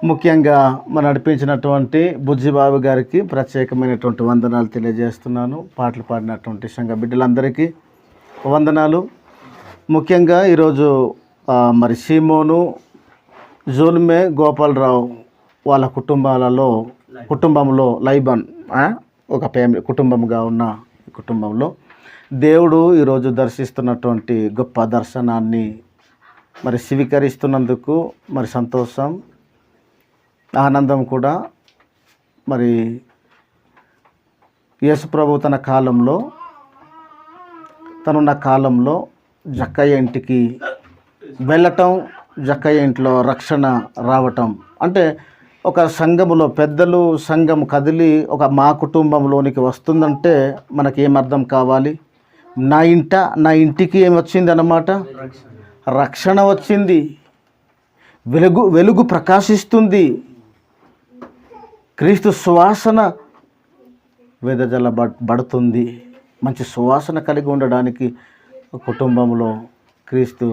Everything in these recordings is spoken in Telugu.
ముఖ్యంగా నడిపించినటువంటి బుజ్జిబాబు గారికి ప్రత్యేకమైనటువంటి వందనాలు తెలియజేస్తున్నాను. పాటలు పాడినటువంటి సంఘ బిడ్డలందరికీ వందనాలు. ముఖ్యంగా ఈరోజు మరి సీమోను, జోల్మే, గోపాలరావు వాళ్ళ కుటుంబంలో లైబాన్ ఒక ఫ్యామిలీ కుటుంబంగా ఉన్న కుటుంబంలో దేవుడు ఈరోజు దర్శిస్తున్నటువంటి గొప్ప దర్శనాన్ని మరి స్వీకరిస్తున్నందుకు మరి సంతోషం, ఆనందం కూడా. మరి యేసుప్రభు తనున్న కాలంలో జక్కయ్య ఇంటికి వెళ్ళటం, జక్కయ్య ఇంట్లో రక్షణ రావటం అంటే ఒక సంఘములో పెద్దలు సంఘం కదిలి మా కుటుంబంలోనికి వస్తుందంటే మనకేమర్థం కావాలి? నా ఇంటికి ఏమి వచ్చింది అన్నమాట? రక్షణ వచ్చింది, వెలుగు ప్రకాశిస్తుంది, క్రీస్తు సువాసన వెదజల్లబడుతుంది. మంచి సువాసన కలిగి ఉండడానికి కుటుంబంలో క్రీస్తు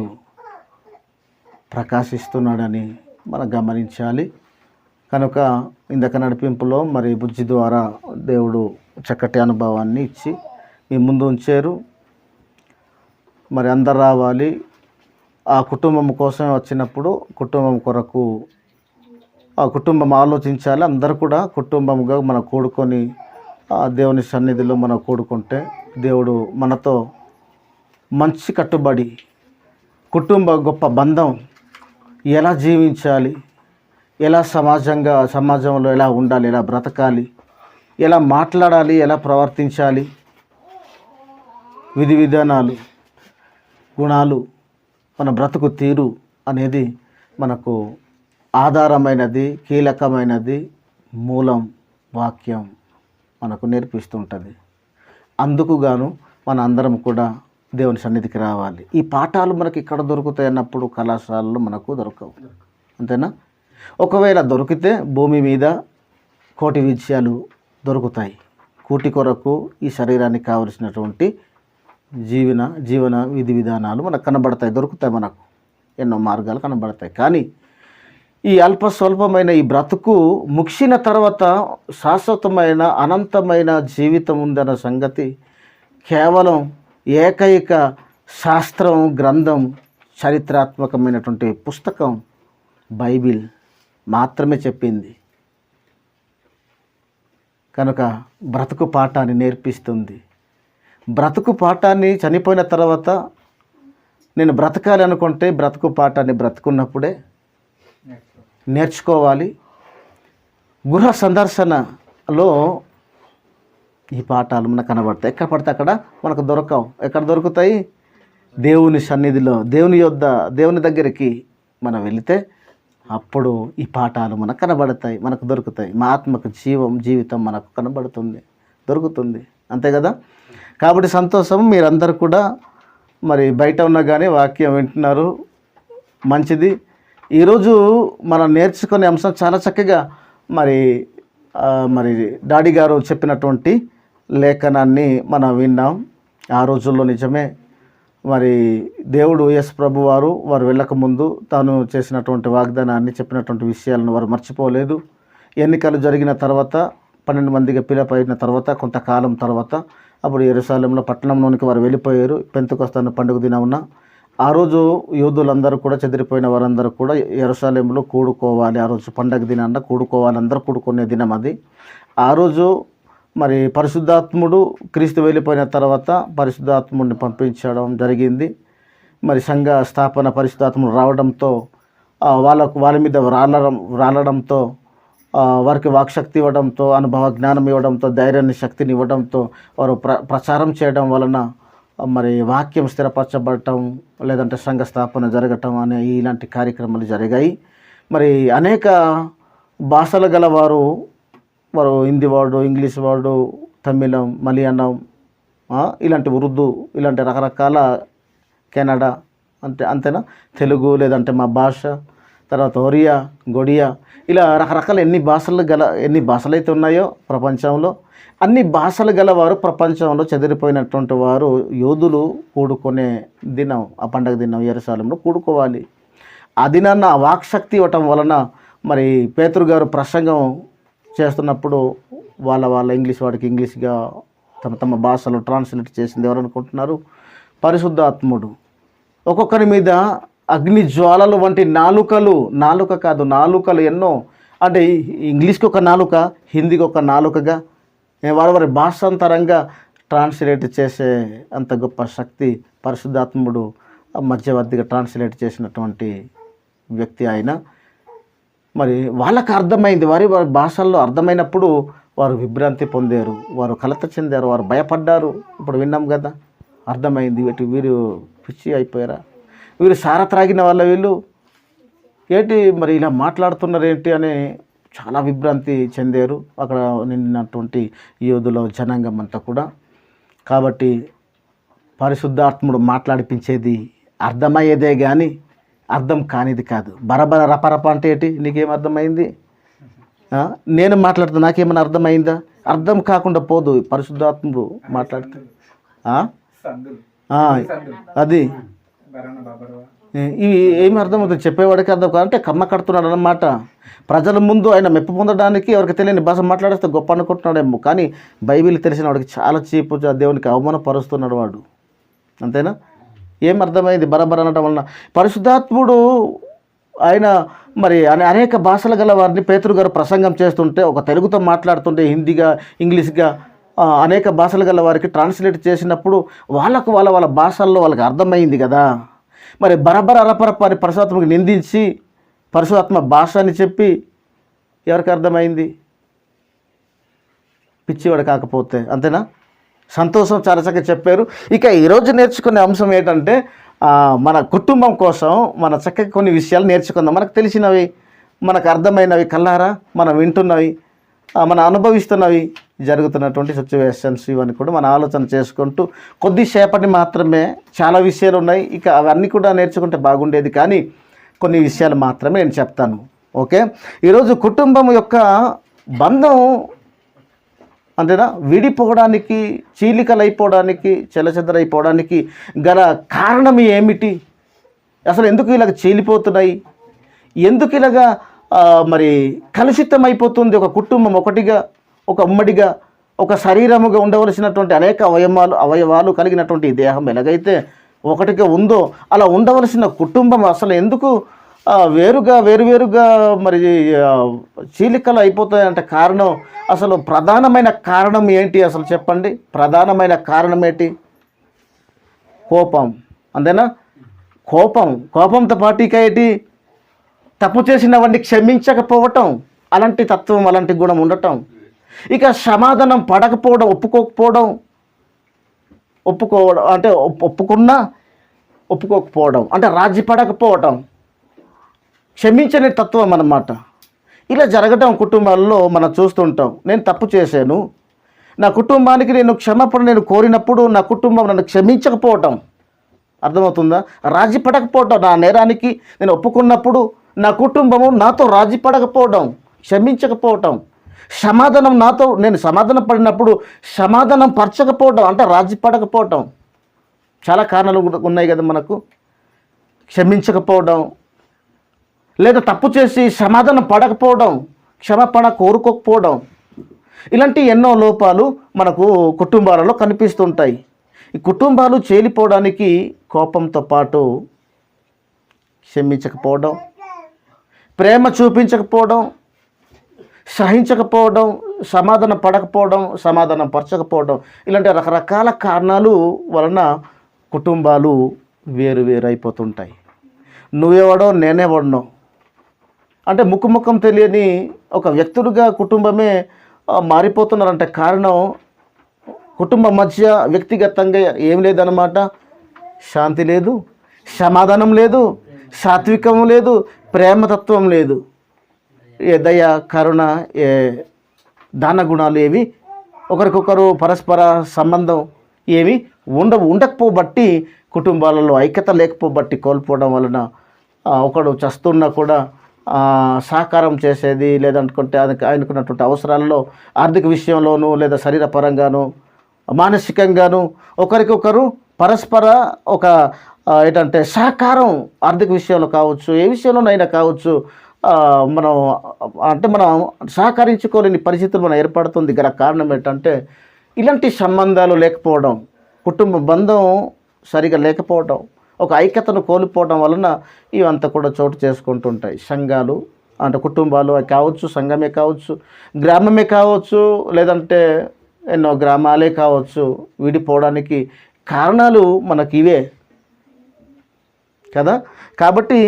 ప్రకాశిస్తున్నాడని మనం గమనించాలి. కనుక ఇందాక నడిపింపులో మరి బుజ్జి ద్వారా దేవుడు చక్కటి అనుభవాన్ని ఇచ్చి మీ ముందు ఉంచారు. మరి అందరు రావాలి. ఆ కుటుంబం కోసం వచ్చినప్పుడు కుటుంబం కొరకు ఆ కుటుంబం ఆలోచించాలి. అందరూ కూడా కుటుంబంగా మనం కూడుకొని దేవుని సన్నిధిలో మనం కూడుకుంటే దేవుడు మనతో మంచి కట్టుబడి గొప్ప బంధం ఎలా జీవించాలి, ఎలా సమాజంలో ఎలా ఉండాలి, ఎలా బ్రతకాలి, ఎలా మాట్లాడాలి, ఎలా ప్రవర్తించాలి, విధి విధానాలు, గుణాలు, మన బ్రతుకు తీరు అనేది మనకు ఆధారమైనది, కీలకమైనది, మూలం వాక్యం మనకు నేర్పిస్తుంటుంది. అందుకు గాను మన అందరం కూడా దేవుని సన్నిధికి రావాలి. ఈ పాఠాలు మనకి ఇక్కడ దొరుకుతాయి అన్నప్పుడు కళాశాలలో మనకు దొరకవు, అంతేనా? ఒకవేళ దొరికితే భూమి మీద కోటి విషయాలు దొరుకుతాయి. కూటి కొరకు ఈ శరీరానికి కావలసినటువంటి జీవన విధి విధానాలు మనకు కనబడతాయి, దొరుకుతాయి. మనకు ఎన్నో మార్గాలు కనబడతాయి. కానీ ఈ స్వల్పమైన ఈ బ్రతుకు ముగిసిన తర్వాత శాశ్వతమైన అనంతమైన జీవితం ఉందన్న సంగతి కేవలం ఏకైక శాస్త్రం, గ్రంథం, చరిత్రాత్మకమైనటువంటి పుస్తకం బైబిల్ మాత్రమే చెప్పింది. కనుక బ్రతుకు పాఠాన్ని నేర్పిస్తుంది. బ్రతుకు పాఠాన్ని చనిపోయిన తర్వాత నేను బ్రతకాలి అనుకుంటే బ్రతుకు పాఠాన్ని బ్రతుకున్నప్పుడే నేర్చుకోవాలి. గృహ సందర్శనలో ఈ పాఠాలు మనకు కనబడతాయి. ఎక్కడ పడితే అక్కడ మనకు దొరకవు. ఎక్కడ దొరుకుతాయి? దేవుని సన్నిధిలో, దేవుని దగ్గరికి మనం వెళితే అప్పుడు ఈ పాఠాలు మనకు కనబడతాయి, మనకు దొరుకుతాయి. మా ఆత్మకు జీవితం మనకు దొరుకుతుంది. అంతే కదా? కాబట్టి సంతోషం. మీరందరూ కూడా మరి బయట ఉన్నా కానీ వాక్యం వింటున్నారు, మంచిది. ఈరోజు మనం నేర్చుకునే అంశం చాలా చక్కగా మరి డాడీ గారు చెప్పినటువంటి లేఖనాన్ని మనం విన్నాం. ఆ రోజుల్లో నిజమే మరి దేవుడు యేసు ప్రభు వారు వెళ్ళకముందు తాను చేసినటువంటి వాగ్దానాన్ని, చెప్పినటువంటి విషయాలను వారు మర్చిపోలేదు. ఎన్నికలు జరిగిన తర్వాత 12 మందిగా పిలువబడిన తర్వాత కొంతకాలం తర్వాత అప్పుడు యెరూషలేములో పట్టణంలోనికి వారు వెళ్ళిపోయారు. పెంతెకొస్తు పండుగ దినమున ఆ రోజు యూదులందరూ కూడా, చెదిరిపోయిన వారందరూ కూడా యెరూషలేములో కూడుకోవాలి. ఆ రోజు పండగ దినాన్న కూడుకోవాలి, అందరూ కూడుకునే దినం అది. ఆ రోజు మరి పరిశుద్ధాత్ముడు క్రీస్తు వెళ్ళిపోయిన తర్వాత పరిశుద్ధాత్ముడిని పంపించడం జరిగింది. మరి సంఘ స్థాపన పరిశుద్ధాత్ముడు రావడంతో వాళ్ళ మీద రాలడంతో వారికి వాక్శక్తి ఇవ్వడంతో, అనుభవ జ్ఞానం ఇవ్వడంతో, ధైర్యాన్ని, శక్తిని ఇవ్వడంతో వారు ప్రచారం చేయడం వలన మరి వాక్యం స్థిరపరచబడటం, లేదంటే సంఘ స్థాపన జరగటం అనే ఇలాంటి కార్యక్రమాలు జరిగాయి. మరి అనేక భాషలు గల వారు హిందీ వాడు, ఇంగ్లీష్ వాడు, తమిళం, మలయాళం, ఇలాంటి ఉర్దూ, ఇలాంటి రకరకాల కెనడా అంతేనా, తెలుగు, లేదంటే మా భాష, తర్వాత ఒరియా, గొడియా, ఇలా రకరకాల ఎన్ని భాషలు అయితే ఉన్నాయో ప్రపంచంలో అన్ని భాషలు గలవారు ప్రపంచంలో చెదిరిపోయినటువంటి వారు యోధులు కూడుకునే దినం, ఆ పండగ దినం యెరూషలేములో కూడుకోవాలి. ఆ దినాన్న వాక్శక్తి ఇవ్వటం వలన మరి పేతురు గారు ప్రసంగం చేస్తున్నప్పుడు వాళ్ళ ఇంగ్లీష్ వాడికి ఇంగ్లీష్గా తమ భాషలో ట్రాన్స్లేట్ చేసింది ఎవరు అనుకుంటున్నారు? పరిశుద్ధాత్ముడు. ఒక్కొక్కరి మీద అగ్ని జ్వాలలు వంటి నాలుక కాదు నాలుకలు ఎన్నో, అంటే ఇంగ్లీష్కి ఒక నాలుక, హిందీకి ఒక నాలుకగా వారి భాషాంతరంగా ట్రాన్స్లేట్ చేసే అంత గొప్ప శక్తి పరిశుద్ధాత్ముడు మధ్యవర్తిగా ట్రాన్స్లేట్ చేసినటువంటి వ్యక్తి ఆయన. మరి వాళ్ళకు అర్థమైంది, వారి భాషల్లో అర్థమైనప్పుడు వారు విభ్రాంతి పొందారు, వారు కలత చెందారు, వారు భయపడ్డారు. ఇప్పుడు విన్నాం కదా, అర్థమైంది. వీరు పిచ్చి అయిపోయారా, వీరు సారా త్రాగిన వాళ్ళ, వీళ్ళు ఏంటి మరి ఇలా మాట్లాడుతున్నారు ఏంటి అని చాలా విభ్రాంతి చెందారు అక్కడ నిన్నటువంటి యోధుల జనాంగం అంతా కూడా. కాబట్టి పరిశుద్ధాత్ముడు మాట్లాడిపించేది అర్థమయ్యేదే కానీ అర్థం కానిది కాదు. బరబర రపరప అంటే ఏంటి? నీకేం అర్థమైంది? నేను మాట్లాడుతున్నా, నాకేమైనా అర్థమైందా? అర్థం కాకుండా పోదు. పరిశుద్ధాత్ముడు మాట్లాడుతూ అది ఇవి ఏమి అర్థమవుతుంది? చెప్పేవాడికి అర్థం కాదు, అంటే కమ్మ కడుతున్నాడు అన్నమాట. ప్రజల ముందు ఆయన మెప్పు పొందడానికి ఎవరికి తెలియని భాష మాట్లాడేస్తే గొప్ప అనుకుంటున్నాడేమో, కానీ బైబిల్ తెలిసిన వాడికి చాలా చీపు, దేవునికి అవమానపరుస్తున్నాడు వాడు. అంతేనా? ఏం అర్థమైంది బరబర అనడం వలన? పరిశుద్ధాత్ముడు ఆయన మరి అనేక భాషలు గల వారిని పేతురు గారు ప్రసంగం చేస్తుంటే, ఒక తెలుగుతో మాట్లాడుతుంటే హిందీగా ఇంగ్లీష్గా అనేక భాషలు గల వారికి ట్రాన్స్లేట్ చేసినప్పుడు వాళ్ళ భాషల్లో వాళ్ళకి అర్థమైంది కదా. మరి బరబర అరపరప అని పరిశుద్ధాత్మకు నిందించి పరిశుద్ధాత్మ భాష అని చెప్పి ఎవరికి అర్థమైంది? పిచ్చివాడు కాకపోతే. అంతేనా? సంతోషం, చాలా చక్కగా చెప్పారు. ఇక ఈరోజు నేర్చుకునే అంశం ఏంటంటే, మన కుటుంబం కోసం మన చక్కగా కొన్ని విషయాలు నేర్చుకుందాం. మనకు తెలిసినవి, మనకు అర్థమైనవి, కల్లారా మనం వింటున్నవి, మనం అనుభవిస్తున్నవి, జరుగుతున్నటువంటి సిచ్యువేషన్స్ ఇవన్నీ కూడా మనం ఆలోచన చేసుకుంటూ కొద్దిసేపటి మాత్రమే, చాలా విషయాలు ఉన్నాయి, ఇక అవన్నీ కూడా నేర్చుకుంటే బాగుండేది, కానీ కొన్ని విషయాలు మాత్రమే నేను చెప్తాను. ఓకే, ఈరోజు కుటుంబం యొక్క బంధం అంతేనా విడిపోవడానికి, చీలికలైపోవడానికి, చెలచెదరైపోవడానికి గల కారణం ఏమిటి? అసలు ఎందుకు ఇలాగ చీలిపోతున్నాయి? ఎందుకు ఇలాగా మరి కలుషితం అయిపోతుంది? ఒక కుటుంబం ఒకటిగా, ఒక ఉమ్మడిగా, ఒక శరీరముగా ఉండవలసినటువంటి అనేక అవయవాలు కలిగినటువంటి దేహం ఎలాగైతే ఒకటిగా ఉందో, అలా ఉండవలసిన కుటుంబం అసలు ఎందుకు వేరువేరుగా మరి చీలికలు అయిపోతాయంటే కారణం, అసలు ప్రధానమైన కారణం ఏంటి అసలు చెప్పండి? ప్రధానమైన కారణం ఏంటి? కోపం. అంతేనా? కోపంతో పాటు ఇక ఏంటి? తప్పు చేసిన వాడిని క్షమించకపోవటం, అలాంటి తత్వం, అలాంటి గుణం ఉండటం. ఇక సమాధానం పడకపోవడం, ఒప్పుకోకపోవడం అంటే ఒప్పుకున్నా ఒప్పుకోకపోవడం, అంటే రాజీ పడకపోవడం, క్షమించని తత్వం అన్నమాట. ఇలా జరగటం కుటుంబాల్లో మనం చూస్తుంటాం. నేను తప్పు చేశాను, నా కుటుంబానికి నేను క్షమాపణ కోరినప్పుడు నా కుటుంబం నన్ను క్షమించకపోవటం. అర్థమవుతుందా? రాజీ పడకపోవటం, నా నేరానికి నేను ఒప్పుకున్నప్పుడు నా కుటుంబము నాతో రాజీ పడకపోవడం, క్షమించకపోవటం. సమాధానం నేను సమాధానం పడినప్పుడు సమాధానం పరచకపోవడం, అంటే రాజీ పడకపోవటం. చాలా కారణాలు ఉన్నాయి కదా మనకు. క్షమించకపోవడం, లేదా తప్పు చేసి సమాధానం పడకపోవడం, క్షమాపణ కోరుకోకపోవడం, ఇలాంటి ఎన్నో లోపాలు మనకు కుటుంబాలలో కనిపిస్తుంటాయి. ఈ కుటుంబాలు చేలిపోవడానికి కోపంతో పాటు క్షమించకపోవడం, ప్రేమ చూపించకపోవడం, సహించకపోవడం, సమాధానం పడకపోవడం, సమాధానం పరచకపోవడం, ఇలాంటి రకరకాల కారణాలు వలన కుటుంబాలు వేరైపోతుంటాయి. నువ్వెవడో నేనేవడనో అంటే ముఖం తెలియని ఒక వ్యక్తులుగా కుటుంబమే మారిపోతున్నారంటే కారణం, కుటుంబం మధ్య వ్యక్తిగతంగా ఏం లేదన్నమాట. శాంతి లేదు, సమాధానం లేదు, సాత్వికం లేదు, ప్రేమతత్వం లేదు, ఏ దయ, కరుణ, ఏ దాన గుణాలు ఏవి, ఒకరికొకరు పరస్పర సంబంధం ఏవి ఉండకపోబట్టి, కుటుంబాలలో ఐక్యత లేకపోబట్టి కోల్పోవడం వలన ఒకడు చస్తున్నా కూడా సహకారం చేసేది, లేదనుకుంటే ఆయనకున్నటువంటి అవసరాల్లో ఆర్థిక విషయంలోనూ లేదా శరీరపరంగాను మానసికంగాను ఒకరికొకరు పరస్పర ఒక ఏంటంటే సహకారం, ఆర్థిక విషయంలో కావచ్చు, ఏ విషయంలోనైనా కావచ్చు, మనం మనం సహకరించుకోలేని పరిస్థితులు మనం ఏర్పడుతుంది. గల కారణం ఏంటంటే ఇలాంటి సంబంధాలు లేకపోవడం, కుటుంబ బంధం సరిగా లేకపోవడం, ఒక ఐక్యతను కోల్పోవడం వలన ఇవంతా కూడా చోటు చేసుకుంటుంటాయి. సంఘాలు అంటే కుటుంబాలు కావచ్చు, సంఘమే కావచ్చు, గ్రామమే కావచ్చు, లేదంటే ఎన్నో గ్రామాలే కావచ్చు, విడిపోవడానికి కారణాలు మనకి ఇవే కదా. కాబట్టి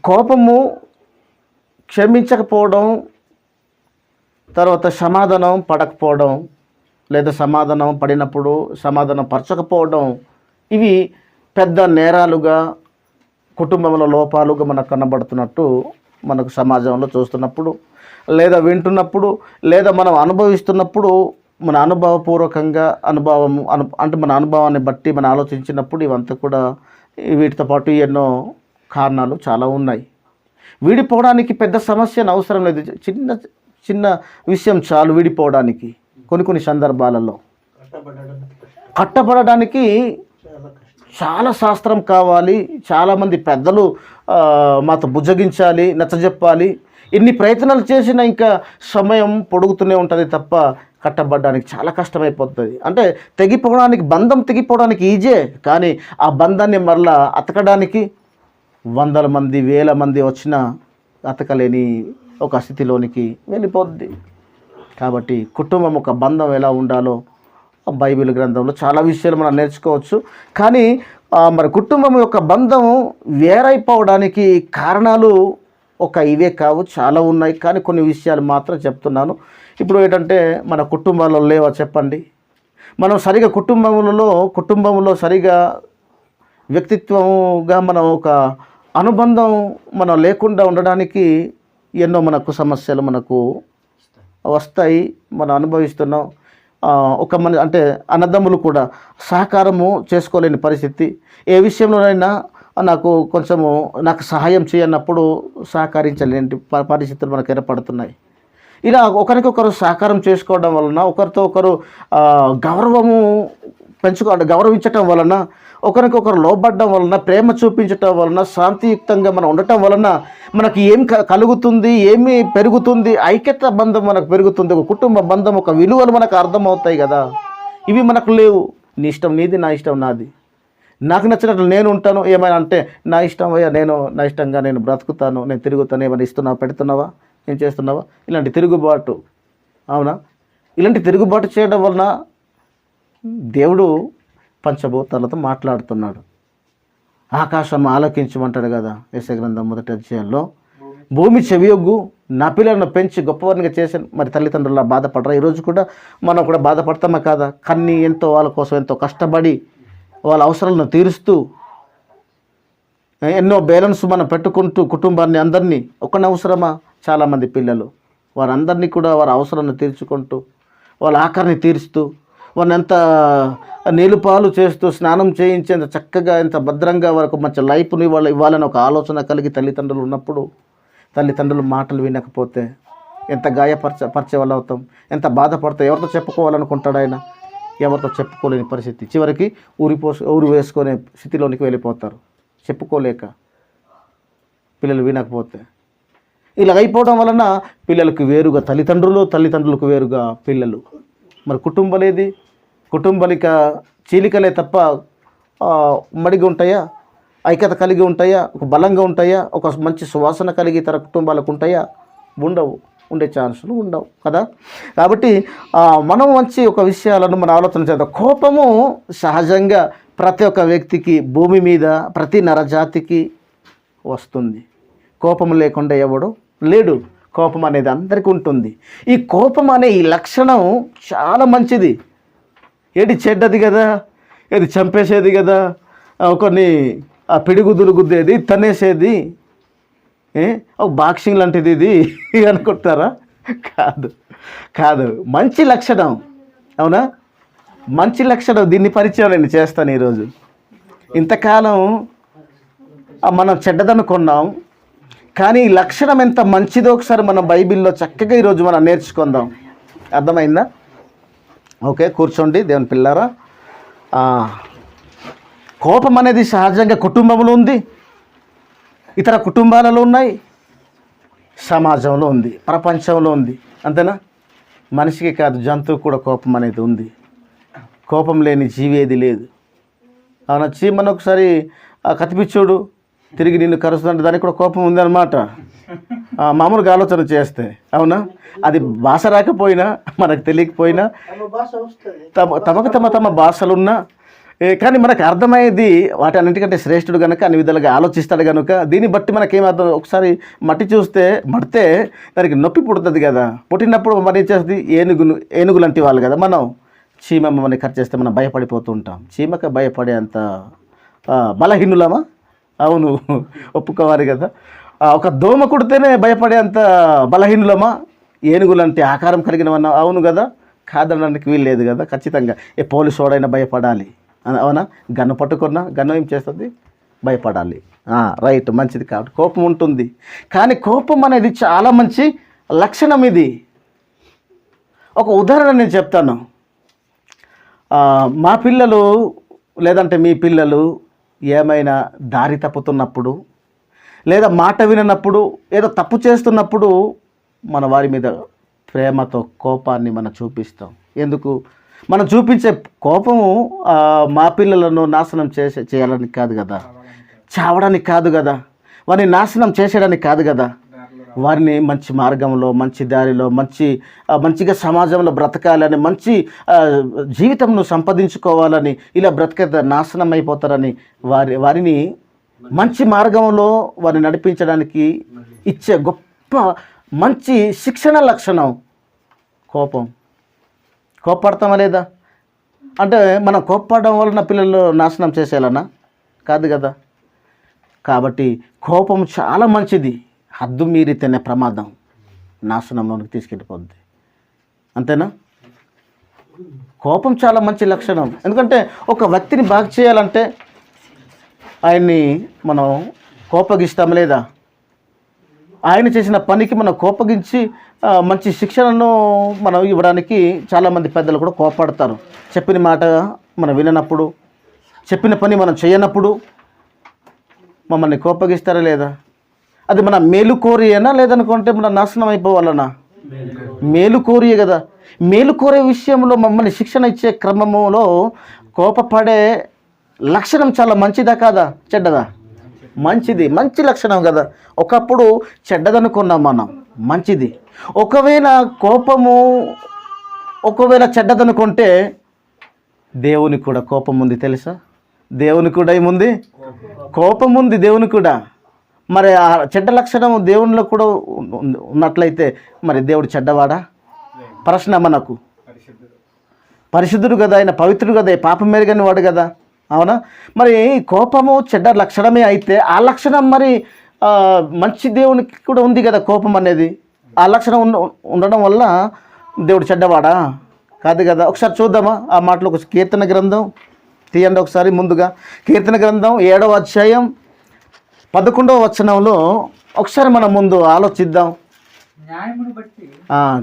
కోపము, క్షమించకపోవడం, తర్వాత సమాధానం పడకపోవడం, లేదా సమాధానం పడినప్పుడు సమాధానం పరచకపోవడం, ఇవి పెద్ద నేరాలుగా, కుటుంబంలో లోపాలుగా మనకు కనబడుతున్నట్టు మనకు సమాజంలో చూస్తున్నప్పుడు, లేదా వింటున్నప్పుడు, లేదా మనం అనుభవిస్తున్నప్పుడు, మన అనుభవపూర్వకంగా మన అనుభవాన్ని బట్టి మనం ఆలోచించినప్పుడు ఇవంతా కూడా వీటితో పాటు ఎన్నో కారణాలు చాలా ఉన్నాయి. విడిపోవడానికి పెద్ద సమస్యను అవసరం లేదు. చిన్న చిన్న విషయం చాలు విడిపోవడానికి. కొన్ని సందర్భాలలో కట్టబడడానికి చాలా శాస్త్రం కావాలి, చాలామంది పెద్దలు మాతో బుజ్జగించాలి, నచ్చజెప్పాలి. ఎన్ని ప్రయత్నాలు చేసినా ఇంకా సమయం పొడుగుతూనే ఉంటుంది తప్ప కట్టబడడానికి చాలా కష్టమైపోతుంది. అంటే బంధం తెగిపోవడానికి ఈజే, కానీ ఆ బంధాన్ని మరలా అతకడానికి 100 మంది 1000 మంది వచ్చినా అతకలేని ఒక స్థితిలోనికి వెళ్ళిపోద్ది. కాబట్టి కుటుంబం ఒక బంధం ఎలా ఉండాలో బైబిల్ గ్రంథంలో చాలా విషయాలు మనం నేర్చుకోవచ్చు. కానీ మరి కుటుంబం యొక్క బంధం వేరైపోవడానికి కారణాలు ఇవే కావు, చాలా ఉన్నాయి. కానీ కొన్ని విషయాలు మాత్రం చెప్తున్నాను. ఇప్పుడు ఏంటంటే మన కుటుంబాలలో లేవా చెప్పండి? మనం సరిగా కుటుంబంలో సరిగా వ్యక్తిత్వంగా మనం ఒక అనుబంధం మనం లేకుండా ఉండడానికి ఎన్నో మనకు సమస్యలు మనకు వస్తాయి, మనం అనుభవిస్తున్నాం. అంటే అన్నదమ్ములు కూడా సహకారము చేసుకోలేని పరిస్థితి. ఏ విషయంలోనైనా నాకు సహాయం చేయనప్పుడు సహకరించలేని పరిస్థితులు మనకు ఏర్పడుతున్నాయి. ఇలా ఒకరికొకరు సహకారం చేసుకోవడం వలన, ఒకరితో ఒకరు గౌరవించటం వలన, ఒకరికొకరు లోబడడం వలన, ప్రేమ చూపించటం వలన, శాంతియుక్తంగా మనం ఉండటం వలన మనకి ఏం కలుగుతుంది, ఏమి పెరుగుతుంది? ఐక్యత బంధం మనకు పెరుగుతుంది. ఒక కుటుంబ బంధం, ఒక విలువలు మనకు అర్థమవుతాయి కదా. ఇవి మనకు లేవు. నీ ఇష్టం నీది, నా ఇష్టం నాది, నాకు నచ్చినట్లు నేను ఉంటాను. ఏమైనా అంటే నా ఇష్టం అయ్యా, నా ఇష్టంగా నేను బ్రతుకుతాను, నేను తిరుగుతాను, ఏమైనా ఇస్తున్నావా, పెడుతున్నావా, ఏం చేస్తున్నావా? ఇలాంటి తిరుగుబాటు, అవునా? ఇలాంటి తిరుగుబాటు చేయడం వలన దేవుడు పంచభూతాలతో మాట్లాడుతున్నాడు. ఆకాశం ఆలకించమంటాడు కదా యెషయా గ్రంథం 1వ అధ్యాయంలో. భూమి చెవియొగ్గు, నా పిల్లలను పెంచి గొప్పవారిగా చేశాను. మరి తల్లిదండ్రుల బాధపడరా? ఈరోజు కూడా మనం కూడా బాధపడతామా కాదా? కన్నీ ఎంతో వాళ్ళ కోసం ఎంతో కష్టపడి వాళ్ళ అవసరాలను తీరుస్తూ ఎన్నో బ్యాలెన్స్ మనం పెట్టుకుంటూ కుటుంబాన్ని అందరినీ, ఒకని అవసరమా? చాలామంది పిల్లలు వారందరినీ కూడా వారి అవసరాన్ని తీర్చుకుంటూ, వాళ్ళ ఆకలిని తీరుస్తూ, వారిని ఎంత నీలుపాలు చేస్తూ, స్నానం చేయించేంత చక్కగా, ఎంత భద్రంగా వారికి మంచి లైఫ్ని ఇవ్వాలని ఒక ఆలోచన కలిగి తల్లిదండ్రులు ఉన్నప్పుడు, తల్లిదండ్రులు మాటలు వినకపోతే ఎంత పరిచే వాళ్ళు అవుతాం, ఎంత బాధపడతాం. ఎవరితో చెప్పుకోవాలనుకుంటాడు ఆయన? ఎవరితో చెప్పుకోలేని పరిస్థితి. చివరికి ఊరు వేసుకునే స్థితిలోనికి వెళ్ళిపోతారు, చెప్పుకోలేక, పిల్లలు వినకపోతే. ఇలా అయిపోవడం వలన పిల్లలకు వేరుగా తల్లిదండ్రులకు వేరుగా పిల్లలు. మరి కుటుంబాలేది? కుటుంబాలిక చీలికలే తప్ప మడిగి ఉంటాయా? ఐక్యత కలిగి ఉంటాయా? ఒక బలంగా ఉంటాయా? ఒక మంచి సువాసన కలిగి తన కుటుంబాలకు ఉంటాయా? ఉండవు. ఉండే ఛాన్సులు ఉండవు కదా. కాబట్టి మనం మంచి ఒక విషయాలను మనం ఆలోచన చేద్దాం. కోపము సహజంగా ప్రతి ఒక్క వ్యక్తికి, భూమి మీద ప్రతి నరజాతికి వస్తుంది. కోపం లేకుండా ఎవడు లేడు. కోపం అనేది అందరికీ ఉంటుంది. ఈ కోపం అనే ఈ లక్షణం చాలా మంచిది. ఏది చెడ్డది కదా, ఏది చంపేసేది కదా, కొన్ని పిడిగుద్దులు గుద్దేది, తనేసేది, ఒక బాక్సింగ్ లాంటిది ఇది అనుకుంటారా? కాదు, మంచి లక్షణం. అవునా? మంచి లక్షణం. దీన్ని పరిచయం నేను చేస్తాను ఈరోజు. ఇంతకాలం మనం చెడ్డదనుకున్నాం, కానీ ఈ లక్షణం ఎంత మంచిదో ఒకసారి మనం బైబిల్లో చక్కగా ఈరోజు మనం నేర్చుకుందాం. అర్థమైందా? ఓకే, కూర్చోండి దేవుని పిల్లారా. కోపం అనేది సహజంగా కుటుంబంలో ఉంది, ఇతర కుటుంబాలలో ఉన్నాయి. సమాజంలో ఉంది, ప్రపంచంలో ఉంది. అంతేనా? మనిషికి కాదు, జంతువు కూడా కోపం అనేది ఉంది. కోపం లేని జీవి ఏది లేదు. అవునా? చీమను ఒకసారి కత్తిపిచ్చోడు తిరిగి నిన్ను కరుస్తుందంటే దానికి కూడా కోపం ఉందన్నమాట, మామూలుగా ఆలోచన చేస్తే. అవునా? అది భాష రాకపోయినా, మనకు తెలియకపోయినా, తమకు తమ భాషలున్నా కానీ మనకు అర్థమయ్యేది వాటి అన్నింటికంటే శ్రేష్ఠుడు కనుక అన్ని విధాలుగా ఆలోచిస్తాడు కనుక దీన్ని బట్టి మనకేమర్థం, ఒకసారి మట్టి చూస్తే మడితే దానికి నొప్పి పుడుతుంది కదా. పుట్టినప్పుడు మరి ఏం చేస్తుంది, ఏనుగు లాంటి వాళ్ళు కదా మనం. చీమ మనని కట్ చేస్తే మనం భయపడిపోతూ ఉంటాం. చీమకు భయపడే అంత బలహీనులమా? అవును, ఒప్పుకోవాలి కదా. ఒక దోమ కుడితేనే భయపడే అంత బలహీనులమా? ఏనుగులంటే ఆకారం కలిగినవన్నా? అవును కదా, కాదనడానికి వీలు లేదు కదా. ఖచ్చితంగా ఏ పోలీసు వాడైనా భయపడాలి. అవునా? గన్ను పట్టుకున్నా గన్ను ఏం చేస్తుంది, భయపడాలి. రైట్, మంచిది. కాబట్టి కోపం ఉంటుంది, కానీ కోపం అనేది చాలా మంచి లక్షణం. ఇది ఒక ఉదాహరణ నేను చెప్తాను. మా పిల్లలు లేదంటే మీ పిల్లలు ఏమైనా దారి తప్పుతున్నప్పుడు లేదా మాట విననప్పుడు ఏదో తప్పు చేస్తున్నప్పుడు మన వారి మీద ప్రేమతో కోపాన్ని మనం చూపిస్తాం. ఎందుకు? మనం చూపించే కోపము మా పిల్లలను నాశనం చేయాలని కాదు కదా, చావడానికి కాదు కదా, వారిని నాశనం చేసేయడానికి కాదు కదా, వారిని మంచి మార్గంలో, మంచి దారిలో, మంచిగా సమాజంలో బ్రతకాలని, మంచి జీవితంను సంపాదించుకోవాలని, ఇలా నాశనం అయిపోతారని వారిని మంచి మార్గంలో వారిని నడిపించడానికి ఇచ్చే గొప్ప మంచి శిక్షణ లక్షణం కోపం. కోప్పడతామా లేదా? అంటే మనం కోప్పడడం వలన పిల్లలు నాశనం చేసేయాలన్నా? కాదు కదా. కాబట్టి కోపం చాలా మంచిది. హద్దు మీరితేనే ప్రమాదం, నాశనంలోనికి తీసుకెళ్ళిపోద్ది. అంతేనా? కోపం చాలా మంచి లక్షణం. ఎందుకంటే ఒక వ్యక్తిని బాగు చేయాలంటే ఆయన్ని మనం కోపగిస్తాం లేదా? ఆయన చేసిన పనికి మనం కోపగించి మంచి శిక్షణను మనం ఇవ్వడానికి చాలామంది పెద్దలు కూడా కోపడతారు. చెప్పిన మాట మనం విననప్పుడు, చెప్పిన పని మనం చేయనప్పుడు మమ్మల్ని కోపగిస్తారా లేదా? అది మన మేలు కోరియనా లేదనుకుంటే మన నాశనం అయిపోవాలనా? మేలు కోరియే కదా. మేలు కోరే విషయంలో మమ్మల్ని శిక్షణ ఇచ్చే క్రమములో కోపపడే లక్షణం చాలా మంచిదా కాదా, చెడ్డదా? మంచిది, మంచి లక్షణం కదా. ఒకప్పుడు చెడ్డదనుకున్నాం మనం, మంచిది. ఒకవేళ చెడ్డదనుకుంటే దేవునికి కూడా కోపం ఉంది తెలుసా? దేవునికి కూడా ఏముంది? కోపం ఉంది దేవునికి కూడా. మరి ఆ చెడ్డ లక్షణం దేవునిలో కూడా ఉన్నట్లయితే మరి దేవుడు చెడ్డవాడా? ప్రశ్న మనకు. పరిశుద్ధుడు కదా ఆయన, పవిత్రుడు కదా, పాపం మెరుగని వాడు కదా. అవునా? మరి కోపము చెడ్డ లక్షణమే అయితే ఆ లక్షణం మరి మంచి దేవునికి కూడా ఉంది కదా కోపం అనేది. ఆ లక్షణం ఉండడం వల్ల దేవుడు చెడ్డవాడా? కాదు కదా. ఒకసారి చూద్దామా ఆ మాటలో? ఒక కీర్తన గ్రంథం తీయండి ఒకసారి. ముందుగా కీర్తన గ్రంథం 7వ అధ్యాయం 11వ వచనంలో ఒకసారి మనం ముందు ఆలోచిద్దాం.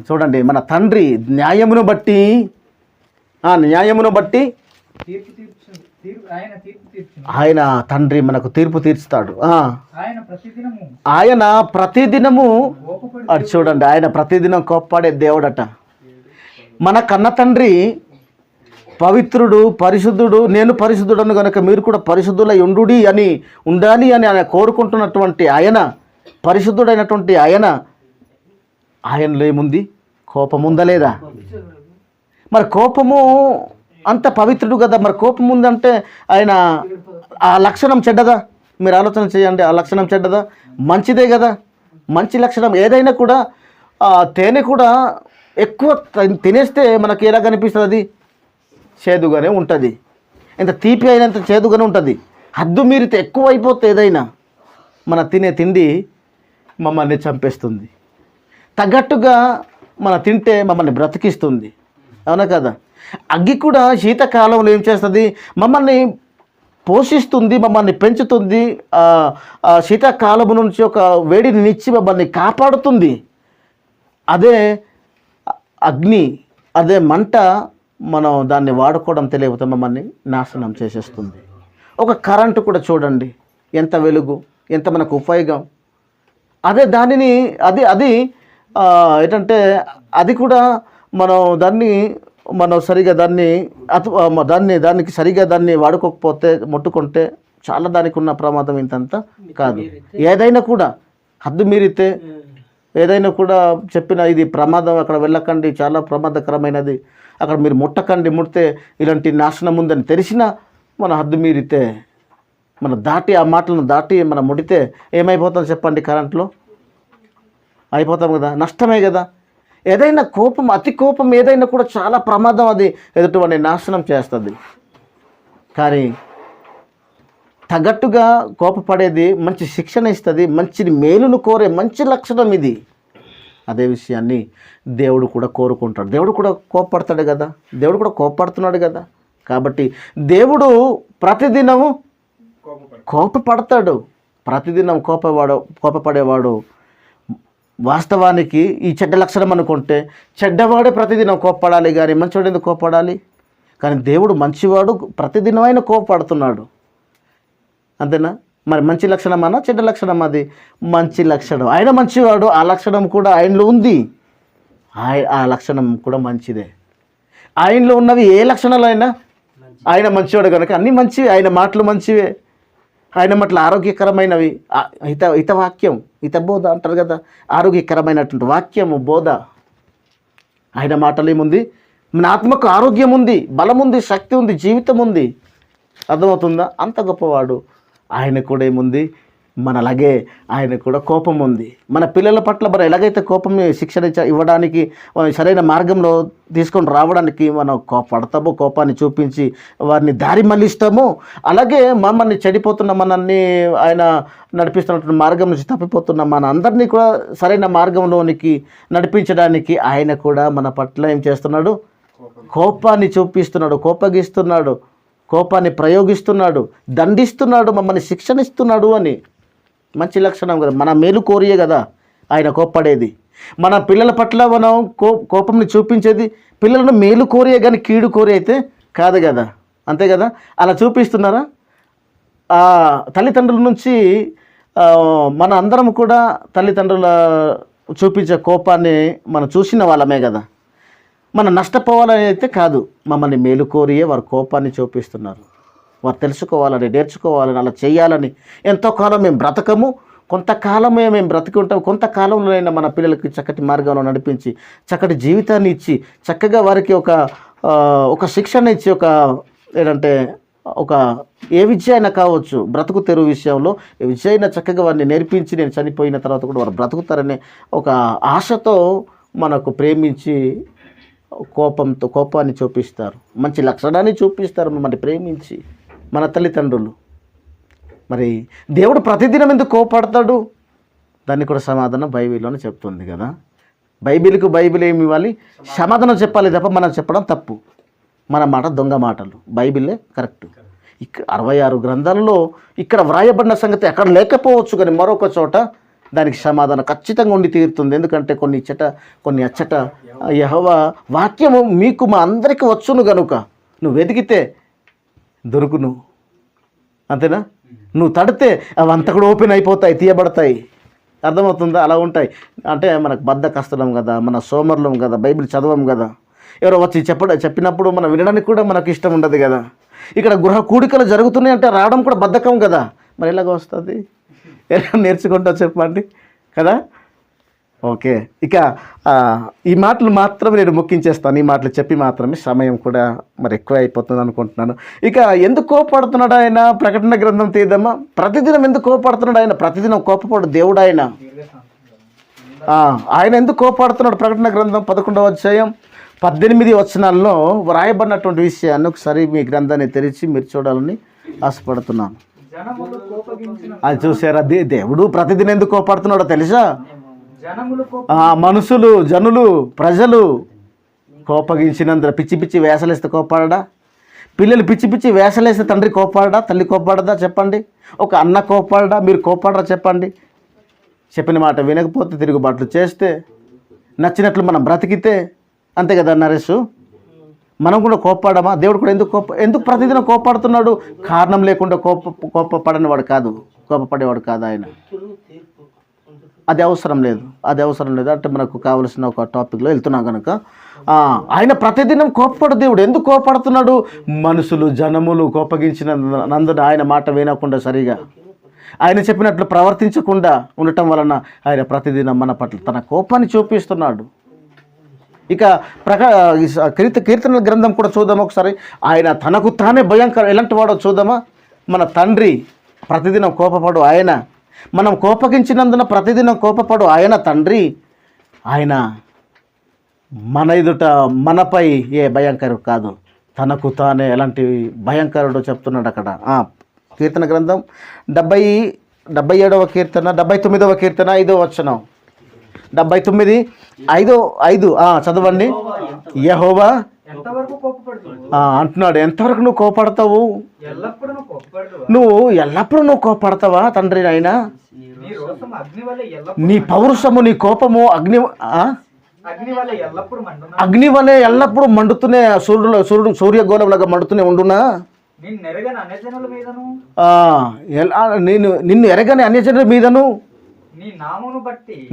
చూడండి, మన తండ్రి న్యాయమును బట్టి ఆయన తండ్రి మనకు తీర్పు తీర్చుతాడు. ఆయన ప్రతిదినము అది చూడండి, ఆయన ప్రతిదినం కోప్పడే దేవుడట. మన కన్న తండ్రి పవిత్రుడు, పరిశుద్ధుడు. నేను పరిశుద్ధుడను కనుక మీరు కూడా పరిశుద్ధులై ఉండాలి అని ఆయన కోరుకుంటున్నటువంటి ఆయన, పరిశుద్ధుడైనటువంటి ఆయనలో ఏముంది? కోపం ఉందా లేదా? మరి కోపము అంత పవిత్రుడు కదా, మరి కోపం ఉందంటే ఆయన ఆ లక్షణం చెడ్డదా? మీరు ఆలోచన చేయండి. ఆ లక్షణం చెడ్డదా? మంచిదే కదా. మంచి లక్షణం ఏదైనా కూడా. తేనె కూడా ఎక్కువ తినేస్తే మనకి ఎలా కనిపిస్తుంది? అది చేదుగానే ఉంటుంది. ఎంత తీపి అయినంత చేదుగానే ఉంటుంది. హద్దు మీరితే ఎక్కువ అయిపోతే ఏదైనా మన తినే తిండి మమ్మల్ని చంపేస్తుంది. తగ్గట్టుగా మన తింటే మమ్మల్ని బ్రతికిస్తుంది. అవునా కదా? అగ్గి కూడా శీతకాలంలో ఏం చేస్తుంది? మమ్మల్ని పోషిస్తుంది, మమ్మల్ని పెంచుతుంది. శీతాకాలము నుంచి ఒక వేడిని ఇచ్చి మమ్మల్ని కాపాడుతుంది. అదే అగ్ని, అదే మంట మనం దాన్ని వాడుకోవడం తెలియకపోతే మమ్మల్ని నాశనం చేసేస్తుంది. ఒక కరెంటు కూడా చూడండి, ఎంత వెలుగు, ఎంత మనకు ఉపయోగం. అదే దానిని అది అది ఏంటంటే అది కూడా మనం సరిగా దానికి సరిగా దాన్ని వాడుకోకపోతే ముట్టుకుంటే చాలా దానికి ఉన్న ప్రమాదం ఇంతంత కాదు. ఏదైనా కూడా హద్దు మీరితే ఏదైనా కూడా చెప్పిన ఇది ప్రమాదం, అక్కడ వెళ్ళకండి, చాలా ప్రమాదకరమైనది, అక్కడ మీరు ముట్టకండి, ముడితే ఇలాంటి నాశనం ఉందని తెలిసినా మన హద్దు మీరితే ఆ మాటలను దాటి మనం ముడితే ఏమైపోతాం చెప్పండి? కరెంట్లో అయిపోతాం కదా, నష్టమే కదా. ఏదైనా కోపం, అతి కోపం ఏదైనా కూడా చాలా ప్రమాదం, అది ఎదుటివాడిని నాశనం చేస్తుంది. కానీ తగ్గట్టుగా కోపపడేది మంచి శిక్షణ ఇస్తుంది, మంచిని మేలును కోరే మంచి లక్షణం ఇది. అదే విషయాన్ని దేవుడు కూడా కోరుకుంటాడు. దేవుడు కూడా కోపపడతాడు కదా, దేవుడు కూడా కోపపడుతున్నాడు కదా. కాబట్టి దేవుడు ప్రతిదినము కోపపడతాడు. ప్రతిదినం కోపపడేవాడు వాస్తవానికి ఈ చెడ్డ లక్షణం అనుకుంటే చెడ్డవాడే ప్రతిదినం కోపపడాలి, కానీ మంచివాడు ఎందుకు కోపపడాలి? కానీ దేవుడు మంచివాడు, ప్రతిదినం ఆయన కోపపడుతున్నాడు. అంతేనా? మరి మంచి లక్షణం అన్నా చెడ్డ లక్షణం? అది మంచి లక్షణం. ఆయన మంచివాడు, ఆ లక్షణం కూడా ఆయనలో ఉంది. ఆ లక్షణం కూడా మంచిదే. ఆయనలో ఉన్నవి ఏ లక్షణాలు అయినా, ఆయన మంచివాడు కనుక అన్నీ మంచివి. ఆయన మాటలు మంచివే, ఆయన మాటలు ఆరోగ్యకరమైనవి. హితవాక్యం, హితబోధ అంటారు కదా, ఆరోగ్యకరమైనటువంటి వాక్యము, బోధ. ఆయన మాటలు ఏముంది? మన ఆత్మకు ఆరోగ్యం ఉంది, బలం ఉంది, శక్తి ఉంది, జీవితం ఉంది. అర్థమవుతుందా? అంత గొప్పవాడు. ఆయన కూడా ఏముంది? మనలాగే ఆయన కూడా కోపం ఉంది. మన పిల్లల పట్ల మనం ఎలాగైతే కోపం శిక్షణ ఇవ్వడానికి, సరైన మార్గంలో తీసుకొని రావడానికి మనం పడతామో, కోపాన్ని చూపించి వారిని దారి మళ్ళిస్తామో, అలాగే మమ్మల్ని చెడిపోతున్న మనల్ని ఆయన నడిపిస్తున్నటువంటి మార్గం నుంచి తప్పిపోతున్న మన అందరినీ కూడా సరైన మార్గంలోనికి నడిపించడానికి ఆయన కూడా మన పట్ల ఏం చేస్తున్నాడు? కోపాన్ని చూపిస్తున్నాడు, కోపగిస్తున్నాడు, కోపాన్ని ప్రయోగిస్తున్నాడు, దండిస్తున్నాడు, మమ్మల్ని శిక్షణ ఇస్తున్నాడు అని. మంచి లక్షణం కదా, మన మేలు కోరియే కదా ఆయన కోప్పడేది. మన పిల్లల పట్ల మనం కోపంని చూపించేది పిల్లలను మేలు కోరియే, కానీ కీడు కోరి అయితే కాదు కదా. అంతే కదా? అలా చూపిస్తున్నారా? తల్లిదండ్రుల నుంచి మన అందరం కూడా తల్లిదండ్రుల చూపించే కోపాన్ని మనం చూసిన వాళ్ళమే కదా. మనం నష్టపోవాలని అయితే కాదు, మమ్మల్ని మేలు కోరియే వారు కోపాన్ని చూపిస్తున్నారు. వారు తెలుసుకోవాలని, నేర్చుకోవాలని, అలా చేయాలని. ఎంతో కాలం మేము బ్రతకము, కొంతకాలమే మేము బ్రతికి ఉంటాం. కొంతకాలంలోనైనా మన పిల్లలకి చక్కటి మార్గంలో నడిపించి, చక్కటి జీవితాన్ని ఇచ్చి, చక్కగా వారికి ఒక శిక్షణ ఇచ్చి, ఏంటంటే ఏ విద్య అయినా కావచ్చు, బ్రతుకు తెరువు విషయంలో ఏ విద్య అయినా చక్కగా వారిని నేర్పించి, నేను చనిపోయిన తర్వాత కూడా వారు బ్రతుకుతారనే ఒక ఆశతో మనకు ప్రేమించి కోపాన్ని చూపిస్తారు, మంచి లక్షణాన్ని చూపిస్తారు మమ్మల్ని ప్రేమించి మన తల్లిదండ్రులు. మరి దేవుడు ప్రతిదినం ఎందుకు కోపడతాడు? దాన్ని కూడా సమాధానం బైబిల్లోనే చెప్తుంది కదా. బైబిల్ ఏమి ఇవ్వాలి? సమాధానం చెప్పాలి తప్ప మనం చెప్పడం తప్పు. మన మాట దొంగ మాటలు, బైబిలే కరెక్ట్. 66 గ్రంథాలలో ఇక్కడ వ్రాయబడిన సంగతి ఎక్కడ లేకపోవచ్చు, కానీ మరొక చోట దానికి సమాధానం ఖచ్చితంగా ఉండి తీరుతుంది. ఎందుకంటే కొన్ని అచ్చట యెహోవా వాక్యము మీకు మా అందరికీ వచ్చును గనుక నువ్వు వెతికితే దొరుకును. అంతేనా? నువ్వు తడితే అవి అంతా కూడా ఓపెన్ అయిపోతాయి, తీయబడతాయి. అర్థమవుతుందా? అలా ఉంటాయి. అంటే మనకు బద్ధకస్తులం కదా, మన సోమరులం కదా, బైబిల్ చదవం కదా. ఎవరో వచ్చి చెప్పినప్పుడు మనం వినడానికి కూడా మనకు ఇష్టం ఉండదు కదా. ఇక్కడ గృహ కూడికలు జరుగుతున్నాయి అంటే రావడం కూడా బద్ధకం కదా. మరి ఎలాగ వస్తుంది? ఎలా నేర్చుకుంటా చెప్పండి కదా. ఓకే, ఇక ఈ మాటలు మాత్రం నేను ముఖ్యించేస్తాను. ఈ మాటలు చెప్పి మాత్రమే, సమయం కూడా మరి ఎక్కువ అయిపోతుంది అనుకుంటున్నాను. ఇక ఎందుకు కోపడుతున్నాడు ఆయన? ప్రకటన గ్రంథం తీద్దామా? ప్రతిదినం ఎందుకు కోపడుతున్నాడు ఆయన? ప్రతిదినం కోపపడు దేవుడు ఆయన. ఆయన ఎందుకు కోపడుతున్నాడు? ప్రకటన గ్రంథం 11వ అధ్యాయం 18 వచనాల్లో వ్రాయబడినటువంటి విషయాన్ని ఒకసారి మీ గ్రంథాన్ని తెరిచి మీరు చూడాలని ఆశపడుతున్నాను. అది చూసారా? దేవుడు ప్రతిదినం ఎందుకు కోపడుతున్నాడో తెలుసా? జనులు ప్రజలు కోపగించినందున పిచ్చి వేసలేస్తే కోపాడడా? పిల్లలు పిచ్చి వేసలేస్తే తండ్రి కోపాడడా? తల్లి కోపాడదా? చెప్పండి. ఒక అన్న కోపాడడా? మీరు కోపాడరా? చెప్పండి. చెప్పిన మాట వినకపోతే, తిరుగుబాట్లు చేస్తే, నచ్చినట్లు మనం బ్రతికితే, అంతే కదా నరేష్? మనం కూడా కోపాడమా? దేవుడు కూడా ఎందుకు ప్రతిదినం కోపాడుతున్నాడు? కారణం లేకుండా కోపపడేవాడు కాదు ఆయన. అది అవసరం లేదు, అది అవసరం లేదు. అంటే మనకు కావలసిన ఒక టాపిక్లో వెళ్తున్నాం కనుక ఆయన ప్రతిదినం కోపపడు దేవుడు. ఎందుకు కోపడుతున్నాడు? మనుషులు జనములు కోపగించినందున ఆయన మాట వినకుండా సరిగా ఆయన చెప్పినట్లు ప్రవర్తించకుండా ఉండటం వలన ఆయన ప్రతిదినం మన పట్ల తన కోపాన్ని చూపిస్తున్నాడు. ఇక కీర్తనల గ్రంథం కూడా చూద్దాం ఒకసారి. ఆయన తనకు తానే భయంకర ఎలాంటి వాడో చూద్దామా. మన తండ్రి ప్రతిదినం కోపపడు ఆయన, మనం కోపగించినందున ప్రతిదినం కోపపడు ఆయన తండ్రి. ఆయన మన ఎదుట మనపై ఏ భయంకరుడు కాదు, తనకు తానే ఎలాంటి భయంకరుడు చెప్తున్నాడు అక్కడ. కీర్తన గ్రంథం 77వ కీర్తన 79వ కీర్తన 5వ వచనం. 79:5 చదవండి. యెహోవా అంటున్నాడు, ఎంతవరకు నువ్వు కోపడతావు? నువ్వు ఎల్లప్పుడూ కోపడతావా తండ్రి? అయినా నీ పౌరుషము నీ కోపము అగ్ని వలె ఎల్లప్పుడూ మండుతూనే సూర్యగోళంలాగా మండుతూనే ఉండునా? నిన్ను ఎరగని అన్యజనుల మీదను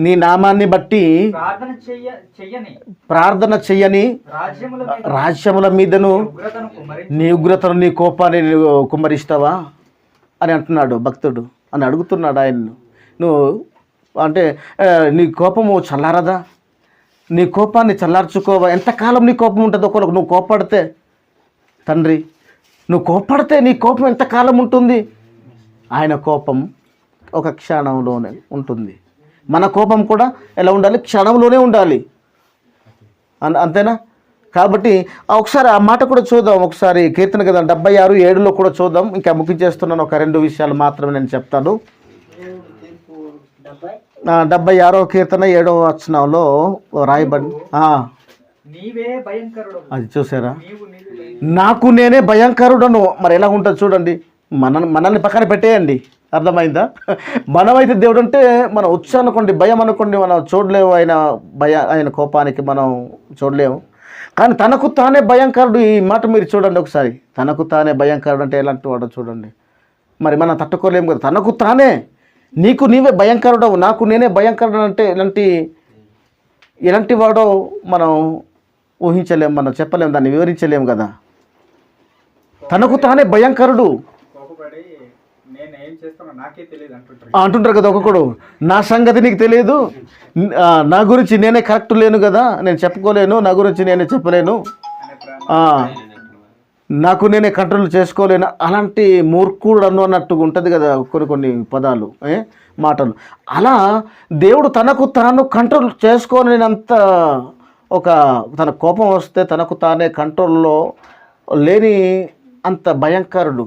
నీ నామాన్ని బట్టి ప్రార్థన చెయ్యని రాజ్యముల మీదను నీ ఉగ్రతను నీ కోపాన్ని కుమ్మరిస్తావా అని అంటున్నాడు భక్తుడు. అని అడుగుతున్నాడు ఆయన్ను. నువ్వు అంటే నీ కోపము చల్లారదా? నీ కోపాన్ని చల్లార్చుకోవా? ఎంతకాలం నీ కోపం ఉంటుంది? ఒకరికి నువ్వు కోపడితే తండ్రి, నువ్వు కోపడితే నీ కోపం ఎంతకాలం ఉంటుంది? ఆయన కోపం ఒక క్షణంలోనే ఉంటుంది. మన కోపం కూడా ఎలా ఉండాలి? క్షణంలోనే ఉండాలి. అంతేనా? కాబట్టి ఒకసారి ఆ మాట కూడా చూద్దాం. ఒకసారి కీర్తన కదా 76:7 కూడా చూద్దాం. ఇంకా ముగించేస్తున్నాను, ఒక 2 విషయాలు మాత్రమే నేను చెప్తాను. 76వ కీర్తన 7వ వచనంలో రాయబడి అది చూసారా, నాకు నేనే భయంకరుడను. మరి ఎలా ఉంటుంది చూడండి. మనల్ని పక్కన పెట్టేయండి, అర్థమైందా? మనమైతే దేవుడు అంటే మనం ఉత్సాహం అనుకోండి, భయం అనుకోండి, మనం చూడలేము. ఆయన కోపానికి మనం చూడలేము. కానీ తనకు తానే భయంకరుడు, ఈ మాట మీరు చూడండి ఒకసారి. తనకు తానే భయంకరుడు అంటే ఎలాంటి వాడో చూడండి. మరి మనం తట్టుకోలేము కదా. తనకు తానే, నీకు నీవే భయంకరుడవు, నాకు నేనే భయంకరుడు అంటే ఎలాంటి వాడో మనం ఊహించలేము, మనం చెప్పలేము, దాన్ని వివరించలేము కదా. తనకు తానే భయంకరుడు అంటుంటారు కదా ఒక్కొక్కడు. నా సంగతి నీకు తెలియదు, నా గురించి నేనే కరెక్ట్ లేను కదా, నేను చెప్పుకోలేను, నా గురించి నేనే చెప్పలేను, నాకు నేనే కంట్రోల్ చేసుకోలేను, అలాంటి మూర్ఖుడు అన్నట్టుగా ఉంటుంది కదా కొన్ని పదాలు, మాటలు. అలా దేవుడు తనకు తాను కంట్రోల్ చేసుకోలేనంత తన కోపం వస్తే తనకు తానే కంట్రోల్లో లేని అంత భయంకరుడు,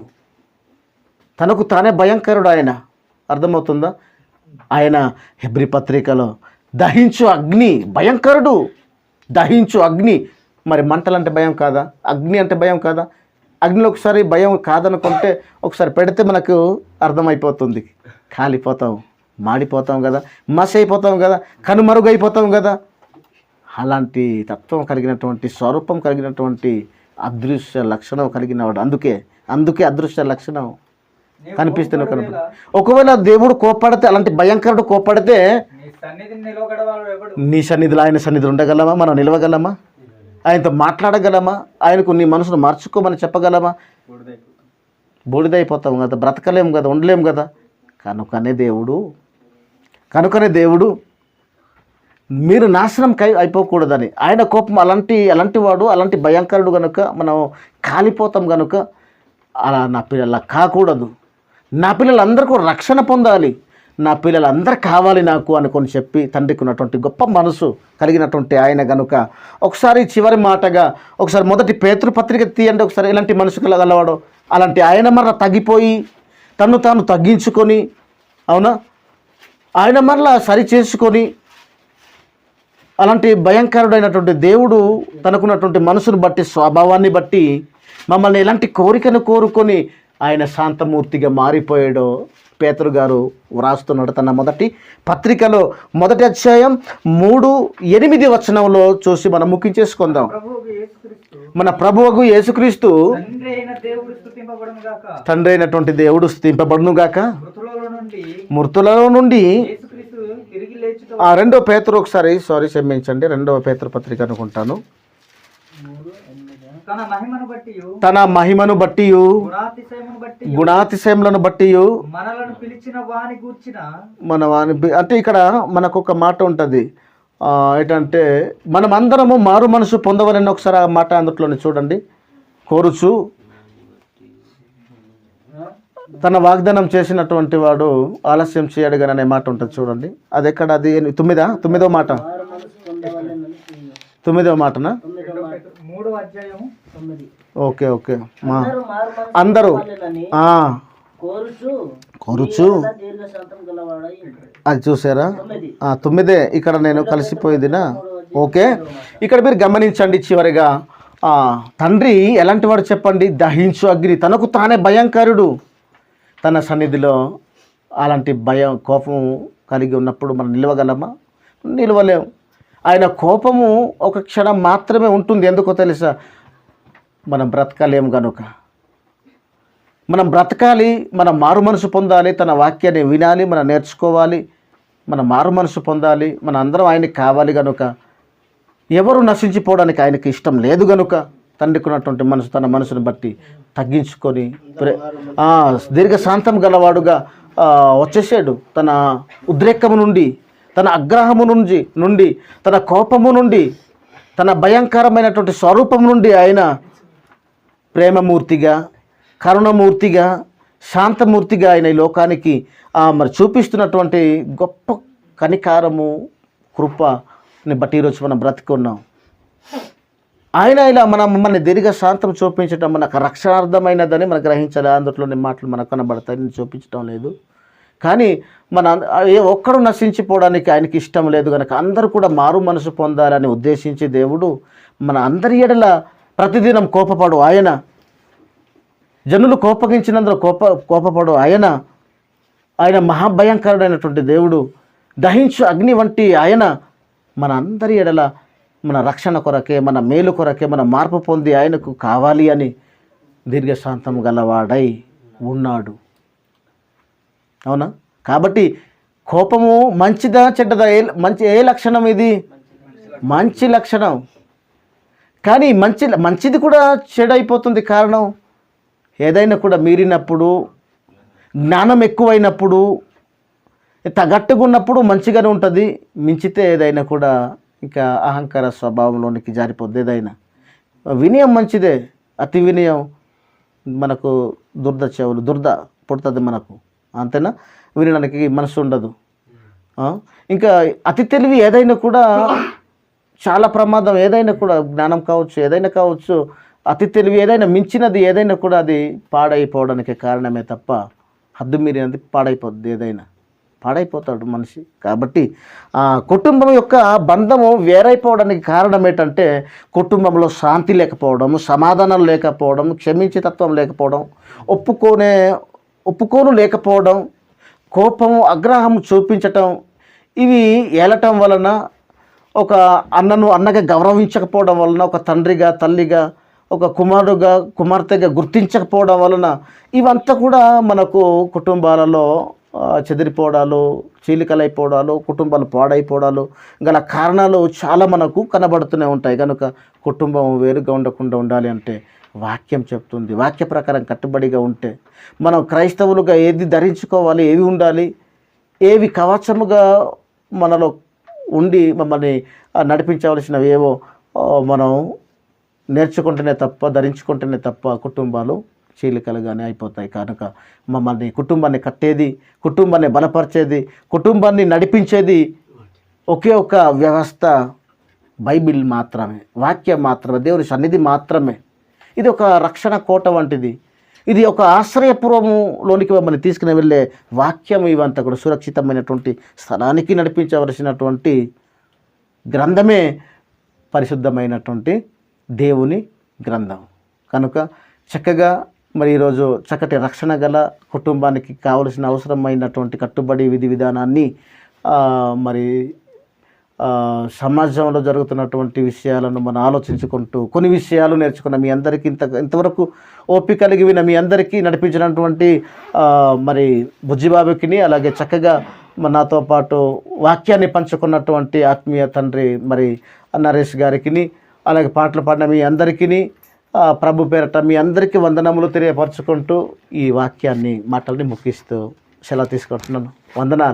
తనకు తానే భయంకరుడు ఆయన. అర్థమవుతుందా? ఆయన హెబ్రీ పత్రికలో దహించు అగ్ని, భయంకరుడు, దహించు అగ్ని. మరి మంటలంటే భయం కాదా? అగ్ని అంటే భయం కాదా? అగ్నిలో ఒకసారి భయం కాదనుకుంటే ఒకసారి పెడితే మనకు అర్థమైపోతుంది. కాలిపోతాం, మాడిపోతాం కదా, మసి అయిపోతాం కదా, కనుమరుగైపోతాం కదా. అలాంటి తత్వం కలిగినటువంటి, స్వరూపం కలిగినటువంటి అదృశ్య లక్షణం కలిగినవాడు. అందుకే అదృశ్య లక్షణం కనిపిస్తున్న ఒకవేళ దేవుడు కోప్పడితే, అలాంటి భయంకరుడు కోప్పడితే నీ సన్నిధిలో, ఆయన సన్నిధిలో ఉండగలమా? మనం నిలవగలమా? ఆయనతో మాట్లాడగలమా? ఆయనకు నీ మనసును మార్చుకోమని చెప్పగలమా? బూడిదైపోతాం కదా, బ్రతకలేము కదా, ఉండలేము కదా. కనుకనే దేవుడు మీరు నాశనం అయిపోకూడదని, ఆయన కోపం అలాంటి వాడు, అలాంటి భయంకరుడు కనుక మనం కాలిపోతాం కనుక అలా నా పిల్లల కాకూడదు. నా పిల్లలందరికీ రక్షణ పొందాలి, నా పిల్లలందరూ కావాలి నాకు అనుకొని చెప్పి తండ్రికి ఉన్నటువంటి గొప్ప మనసు కలిగినటువంటి ఆయన కనుక ఒకసారి చివరి మాటగా ఒకసారి 1 పేతురు పత్రిక తీయండి ఒకసారి. ఎలాంటి మనసు కలగలవాడో అలాంటి ఆయన మరలా తగ్గిపోయి తను తాను తగ్గించుకొని, అవునా, ఆయన మరలా సరి చేసుకొని, అలాంటి భయంకరుడైనటువంటి దేవుడు తనకున్నటువంటి మనసును బట్టి, స్వభావాన్ని బట్టి మమ్మల్ని ఎలాంటి కోరికను కోరుకొని ఆయన శాంతమూర్తిగా మారిపోయాడో పేతురు గారు వ్రాస్తున్నాడు తన మొదటి పత్రికలో 1వ అధ్యాయం 3:8 వచనంలో చూసి మనం ముగించేసుకుందాం. మన ప్రభువుకు యేసుక్రీస్తు తండ్రి అయినటువంటి దేవుడు స్తుతింపబడును గాక, మృతులలో నుండి రెండో పేతురు ఒకసారి క్షమించండి, 2వ పేతురు పత్రిక అనుకుంటాను. తన మహిమను బట్టి గుణాతిశయములను బట్టి మన వాని అంటే ఇక్కడ మనకు ఒక మాట ఉంటుంది ఏంటంటే మనం అందరము మారు మనసు పొందవాలని ఒకసారి ఆ మాట అందులోని చూడండి. కోరుచు తన వాగ్దానం చేసినటువంటి వాడు ఆలస్యం చేయడు కానీ అనే మాట ఉంటుంది చూడండి. అది ఎక్కడ? అది 9వ మాట, 9వ మాటనా? Okay okay. అందరూ కోరుచు అది చూసారా? 9 ఇక్కడ నేను కలిసిపోయిందినా. ఓకే, ఇక్కడ మీరు గమనించండి. చివరిగా తండ్రి ఎలాంటి వాడు చెప్పండి? దహించు అగ్ని. తనకు తానే భయంకరుడు. తన సన్నిధిలో అలాంటి భయం కోపం కలిగి ఉన్నప్పుడు మనం నిలవగలమా? నిలవలేము. ఆయన కోపము ఒక క్షణం మాత్రమే ఉంటుంది. ఎందుకో తెలుసా? మనం బ్రతకలేము కనుక. మనం బ్రతకాలి, మనం మారు మనసు పొందాలి, తన వాక్యాన్ని వినాలి, మనం నేర్చుకోవాలి, మనం మారు మనసు పొందాలి, మన అందరం ఆయనకి కావాలి కనుక ఎవరు నశించిపోవడానికి ఆయనకి ఇష్టం లేదు కనుక తండ్రికి ఉన్నటువంటి మనసు తన మనసును బట్టి తగ్గించుకొని దీర్ఘశాంతం గలవాడుగా వచ్చేసాడు. తన ఉద్రేకము నుండి, తన ఆగ్రహము నుండి, తన కోపము నుండి, తన భయంకరమైనటువంటి స్వరూపం నుండి ఆయన ప్రేమమూర్తిగా, కరుణమూర్తిగా, శాంతమూర్తిగా ఆయన ఈ లోకానికి మరి చూపిస్తున్నటువంటి గొప్ప కనికారము, కృపని బట్టి ఈరోజు మనం బ్రతికున్నాం. ఆయన ఇలా మమ్మల్ని దీర్ఘశాంతం చూపించడం మనకు రక్షణార్థమైనదని మనం గ్రహించాలి. అందులోని మాటలు మనకు కనబడతాయి, నేను చూపించడం లేదు. కానీ మన ఒక్కడు నశించిపోవడానికి ఆయనకి ఇష్టం లేదు కనుక అందరూ కూడా మారు మనసు పొందాలని ఉద్దేశించి దేవుడు మన అందరి ఎడల ప్రతిదినం కోపపడు ఆయన, జనులు కోపగించినందులో కోపపడు ఆయన మహాభయంకరుడైనటువంటి దేవుడు, దహించు అగ్ని వంటి ఆయన మన అందరి ఎడల మన రక్షణ కొరకే, మన మేలు కొరకే, మన మార్పు పొంది ఆయనకు కావాలి అని దీర్ఘశాంతం గలవాడై ఉన్నాడు. అవునా? కాబట్టి కోపము మంచిదా చెడ్డదా? ఏ లక్షణం ఇది? మంచి లక్షణం. కానీ మంచిది కూడా చెడైపోతుంది. కారణం ఏదైనా కూడా మీరినప్పుడు, జ్ఞానం ఎక్కువైనప్పుడు, తగట్టుగా ఉన్నప్పుడు మంచిగానే ఉంటుంది. మించితే ఏదైనా కూడా ఇంకా అహంకార స్వభావంలోనికి జారిపోద్ది. ఏదైనా వినయం మంచిదే, అతి వినయం మనకు దుర్ద పుడుతుంది మనకు, అంతేనా? వినడానికి మనసు ఉండదు. ఇంకా అతి తెలివి ఏదైనా కూడా చాలా ప్రమాదం. ఏదైనా కూడా జ్ఞానం కావచ్చు, ఏదైనా కావచ్చు, అతి తెలివి ఏదైనా మించినది ఏదైనా కూడా అది పాడైపోవడానికి కారణమే తప్ప హద్దు మీరినది పాడైపోద్ది. ఏదైనా పాడైపోతాడు మనిషి. కాబట్టి కుటుంబం యొక్క బంధము వేరైపోవడానికి కారణం ఏంటంటే కుటుంబంలో శాంతి లేకపోవడం, సమాధానం లేకపోవడం, క్షమించే తత్వం లేకపోవడం, ఒప్పుకోను లేకపోవడం, కోపము, ఆగ్రహం చూపించటం, ఇవి ఏలటం వలన, ఒక అన్నగా గౌరవించకపోవడం వలన, ఒక తండ్రిగా, తల్లిగా, ఒక కుమారుడుగా, కుమార్తెగా గుర్తించకపోవడం వలన ఇవంతా కూడా మనకు కుటుంబాలలో చెదిరిపోవడాలు, చీలికలైపోవడాలు, కుటుంబాలు పాడైపోవడాలు గల కారణాలు చాలా మనకు కనబడుతూనే ఉంటాయి. కనుక కుటుంబం వేరుగా ఉండకుండా ఉండాలి అంటే వాక్యం చెప్తుంది. వాక్య ప్రకారం కట్టుబడిగా ఉంటే మనం క్రైస్తవులుగా ఏది ధరించుకోవాలి, ఏవి ఉండాలి, ఏవి కవచముగా మనలో ఉండి మమ్మల్ని నడిపించవలసినవి ఏవో మనం నేర్చుకుంటేనే తప్ప, ధరించుకుంటేనే తప్ప కుటుంబాలు చీలికలుగానే అయిపోతాయి. కనుక మమ్మల్ని కుటుంబాన్ని కట్టేది, కుటుంబాన్ని బలపరిచేది, కుటుంబాన్ని నడిపించేది ఒకే ఒక వ్యవస్థ, బైబిల్ మాత్రమే, వాక్యం మాత్రమే, దేవుని సన్నిధి మాత్రమే. ఇది ఒక రక్షణ కోట వంటిది. ఇది ఒక ఆశ్రయపురములోనికి మమ్మల్ని తీసుకుని వెళ్ళే వాక్యం. ఇవంతా కూడా సురక్షితమైనటువంటి స్థలానికి నడిపించవలసినటువంటి గ్రంథమే పరిశుద్ధమైనటువంటి దేవుని గ్రంథం. కనుక చక్కగా మరి ఈరోజు చక్కటి రక్షణ గల కుటుంబానికి కావలసిన అవసరమైనటువంటి కట్టుబడి విధి విధానాన్ని మరి సమాజంలో జరుగుతున్నటువంటి విషయాలను మనం ఆలోచించుకుంటూ కొన్ని విషయాలు నేర్చుకున్న మీ అందరికీ ఇంతవరకు ఓపిక కలిగి విన మీ అందరికీ నడిపించినటువంటి మరి బుజ్జిబాబుకిని, అలాగే చక్కగా మరి నాతో పాటు వాక్యాన్ని పంచుకున్నటువంటి ఆత్మీయ తండ్రి మరి నరేష్ గారికి, అలాగే పాటలు పాడిన మీ అందరికీ ప్రభు పేరట మీ అందరికీ వందనములు తెలియపరచుకుంటూ ఈ వాక్యాన్ని మాటల్ని ముగిస్తూ సెలవు తీసుకుంటున్నాను. వందనాలు.